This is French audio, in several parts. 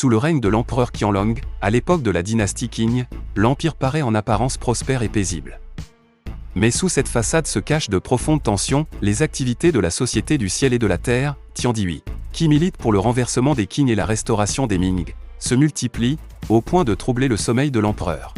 Sous le règne de l'empereur Qianlong, à l'époque de la dynastie Qing, l'empire paraît en apparence prospère et paisible. Mais sous cette façade se cachent de profondes tensions, les activités de la Société du ciel et de la terre, Tiandihui, qui milite pour le renversement des Qing et la restauration des Ming, se multiplient, au point de troubler le sommeil de l'empereur.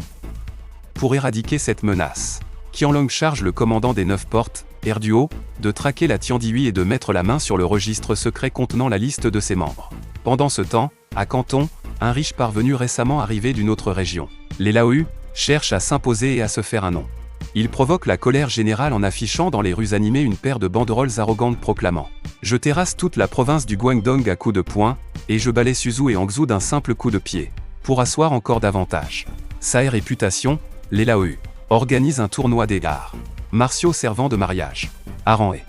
Pour éradiquer cette menace, Qianlong charge le commandant des 9 portes, Erduo, de traquer la Tiandihui et de mettre la main sur le registre secret contenant la liste de ses membres. Pendant ce temps, à Canton, un riche parvenu récemment arrivé d'une autre région, les Laohu, cherche à s'imposer et à se faire un nom. Il provoque la colère générale en affichant dans les rues animées une paire de banderoles arrogantes proclamant « Je terrasse toute la province du Guangdong à coups de poing, et je balaie Suzhou et Hangzhou d'un simple coup de pied, pour asseoir encore davantage sa réputation ». Les Laohu organisent un tournoi d'égards martiaux servant de mariage. Aran et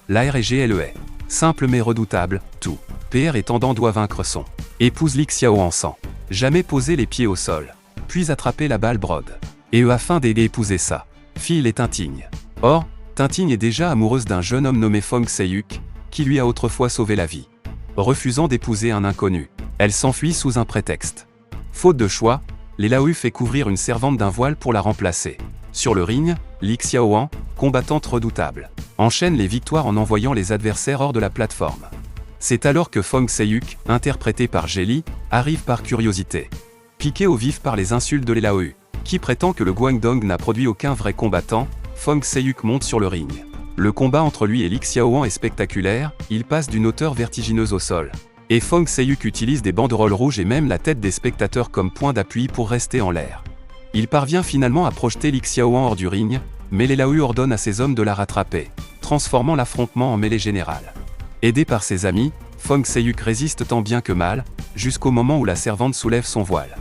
l'AR et GLE, simple mais redoutable, tout. PR étendant doit vaincre son épouse Li Xiao en sang. Jamais poser les pieds au sol, puis attraper la balle brode. Et afin d'aider épouser sa fille les Tintigne. Or, Tintigne est déjà amoureuse d'un jeune homme nommé Feng Seiyuk, qui lui a autrefois sauvé la vie. Refusant d'épouser un inconnu, elle s'enfuit sous un prétexte. Faute de choix, les Laohu fait couvrir une servante d'un voile pour la remplacer. Sur le ring, Li Xiaoan, combattante redoutable, enchaîne les victoires en envoyant les adversaires hors de la plateforme. C'est alors que Feng Seiyuk, interprété par Li, arrive par curiosité. Piqué au vif par les insultes de les Laohu, qui prétend que le Guangdong n'a produit aucun vrai combattant, Feng Seiyuk monte sur le ring. Le combat entre lui et Li Xiaoan est spectaculaire, il passe d'une hauteur vertigineuse au sol. Et Feng Seiyuk utilise des banderoles rouges et même la tête des spectateurs comme point d'appui pour rester en l'air. Il parvient finalement à projeter Li Xiaoan hors du ring, mais les Laohu ordonnent à ses hommes de la rattraper, transformant l'affrontement en mêlée générale. Aidé par ses amis, Feng Seiyuk résiste tant bien que mal, jusqu'au moment où la servante soulève son voile.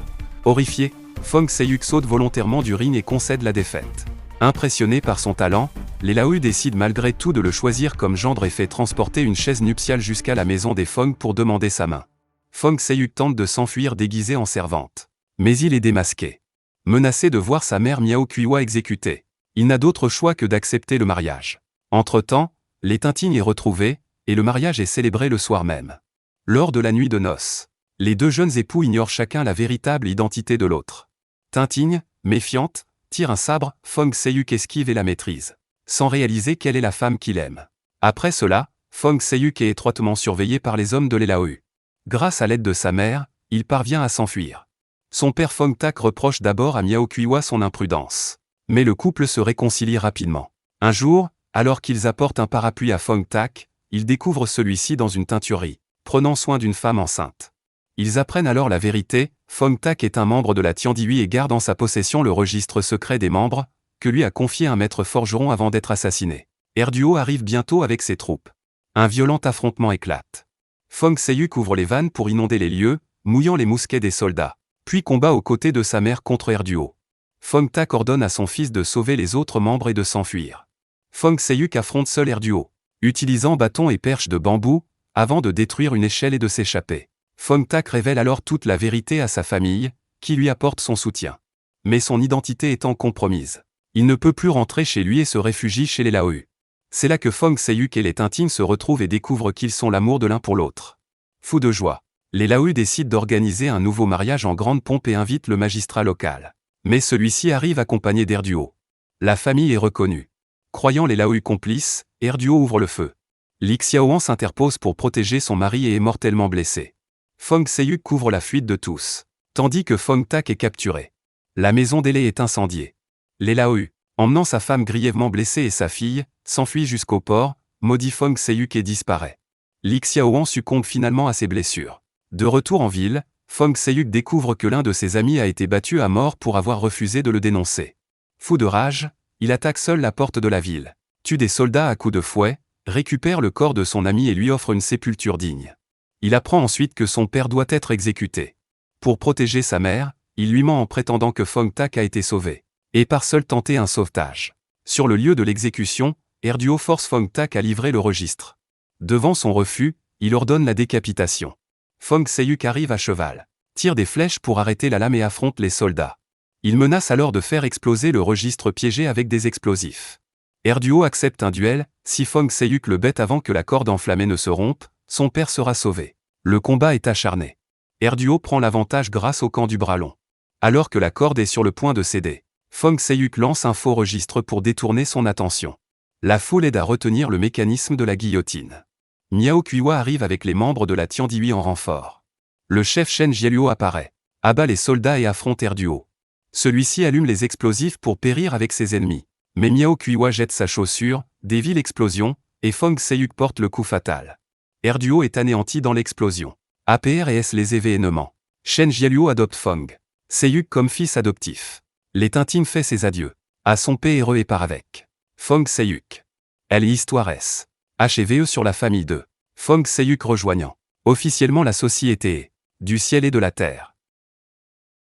Horrifié, Feng Seiyuk saute volontairement du ring et concède la défaite. Impressionné par son talent, les Laohu décident malgré tout de le choisir comme gendre et fait transporter une chaise nuptiale jusqu'à la maison des Feng pour demander sa main. Feng Seiyuk tente de s'enfuir déguisé en servante. Mais il est démasqué. Menacé de voir sa mère Miao Kuiwa exécutée, il n'a d'autre choix que d'accepter le mariage. Entre-temps, les Tintigne est retrouvé, et le mariage est célébré le soir même. Lors de la nuit de noces, les deux jeunes époux ignorent chacun la véritable identité de l'autre. Tintigne, méfiante, tire un sabre, Feng Seiyuk esquive et la maîtrise, sans réaliser quelle est la femme qu'il aime. Après cela, Feng Seiyuk est étroitement surveillé par les hommes de les Laohu. Grâce à l'aide de sa mère, il parvient à s'enfuir. Son père Feng Tak reproche d'abord à Miao Kuiwa son imprudence. Mais le couple se réconcilie rapidement. Un jour, alors qu'ils apportent un parapluie à Feng Tak, ils découvrent celui-ci dans une teinturerie, prenant soin d'une femme enceinte. Ils apprennent alors la vérité, Feng Tak est un membre de la Tiandihui et garde en sa possession le registre secret des membres, que lui a confié un maître forgeron avant d'être assassiné. Erduo arrive bientôt avec ses troupes. Un violent affrontement éclate. Feng Seiyuk ouvre les vannes pour inonder les lieux, mouillant les mousquets des soldats, puis combat aux côtés de sa mère contre Erduo. Feng Tak ordonne à son fils de sauver les autres membres et de s'enfuir. Feng Seiyuk affronte seul Erduo, utilisant bâton et perche de bambou, avant de détruire une échelle et de s'échapper. Feng Tak révèle alors toute la vérité à sa famille, qui lui apporte son soutien. Mais son identité étant compromise, il ne peut plus rentrer chez lui et se réfugie chez les Laohu. C'est là que Feng Seiyuk et les Tintigne se retrouvent et découvrent qu'ils sont l'amour de l'un pour l'autre. Fous de joie, les Laohu décident d'organiser un nouveau mariage en grande pompe et invitent le magistrat local. Mais celui-ci arrive accompagné d'Erduo. La famille est reconnue. Croyant les Laohu complices, Erduo ouvre le feu. Li Xiaoan s'interpose pour protéger son mari et est mortellement blessé. Feng Seiyuk couvre la fuite de tous, tandis que Feng Tak est capturé. La maison d'Ele est incendiée. Les Laohu, emmenant sa femme grièvement blessée et sa fille, s'enfuient jusqu'au port, maudit Feng Seiyuk et disparaît. Li Xiaoan succombe finalement à ses blessures. De retour en ville, Feng Seiyuk découvre que l'un de ses amis a été battu à mort pour avoir refusé de le dénoncer. Fou de rage, il attaque seul la porte de la ville, tue des soldats à coups de fouet, récupère le corps de son ami et lui offre une sépulture digne. Il apprend ensuite que son père doit être exécuté. Pour protéger sa mère, il lui ment en prétendant que Feng Tak a été sauvé, et part seul tenter un sauvetage. Sur le lieu de l'exécution, Erduo force Feng Tak à livrer le registre. Devant son refus, il ordonne la décapitation. Feng Seiyuk arrive à cheval, tire des flèches pour arrêter la lame et affronte les soldats. Il menace alors de faire exploser le registre piégé avec des explosifs. Erduo accepte un duel, si Feng Seiyuk le bête avant que la corde enflammée ne se rompe, son père sera sauvé. Le combat est acharné. Erduo prend l'avantage grâce au camp du bras long. Alors que la corde est sur le point de céder, Fong Se-hyuk lance un faux registre pour détourner son attention. La foule aide à retenir le mécanisme de la guillotine. Miao Kuiwa arrive avec les membres de la Tiandihui en renfort. Le chef Shen Jielhuo apparaît, abat les soldats et affronte Erduo. Celui-ci allume les explosifs pour périr avec ses ennemis. Mais Miao Kuiwa jette sa chaussure, dévie l'explosion, et Fong Se-hyuk porte le coup fatal. Erduo est anéanti dans l'explosion. APR et S les événements. Shen Jielhuo adopte Fong Se-hyuk comme fils adoptif. Les Tintin fait ses adieux. À son PRE et part avec. Fong Se-hyuk. Elle est histoire S. HVE sur la famille de Fong Se-hyuk rejoignant officiellement la société du ciel et de la terre.